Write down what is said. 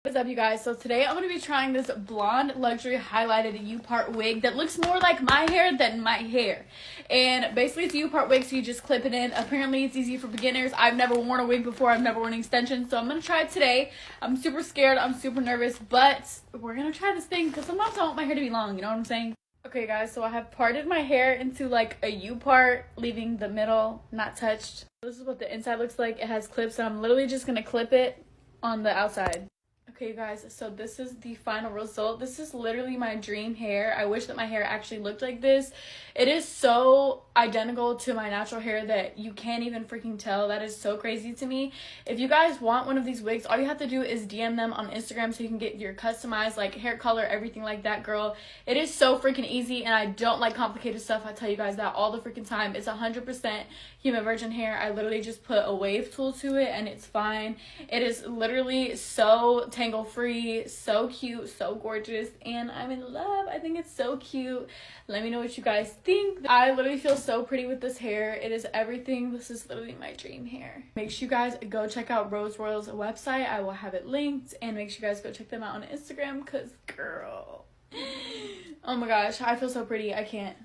What's up, you guys? So today I'm going to be trying this blonde luxury highlighted U-part wig that looks more like my hair than my hair. And basically it's a U-part wig, so you just clip it in. Apparently it's easy for beginners. I've never worn a wig before. I've never worn an extension, so I'm going to try it today. I'm super scared. I'm super nervous, but we're going to try this thing because sometimes I want my hair to be long, you know what I'm saying? Okay, guys, so I have parted my hair into like a U-part, leaving the middle not touched. This is what the inside looks like. It has clips, and I'm literally just going to clip it on the outside. Okay, guys, so this is the final result. This is literally my dream hair. I wish that my hair actually looked like this. It is so identical to my natural hair that you can't even freaking tell. That is so crazy to me. If you guys want one of these wigs, all you have to do is DM them on Instagram so you can get your customized like hair color, everything like that, girl. It is so freaking easy, and I don't like complicated stuff. I tell you guys that all the freaking time. It's 100% human virgin hair. I literally just put a wave tool to it and it's fine. It is literally so tangle free, so cute, so gorgeous, and I'm in love. I think it's so cute. Let me know what you guys think. I literally feel so pretty with this hair. It is everything. This is literally my dream hair. Make sure you guys go check out Rose Royal's website. I will have it linked, and make sure you guys go check them out on Instagram because girl, oh my gosh, I feel so pretty. I can't.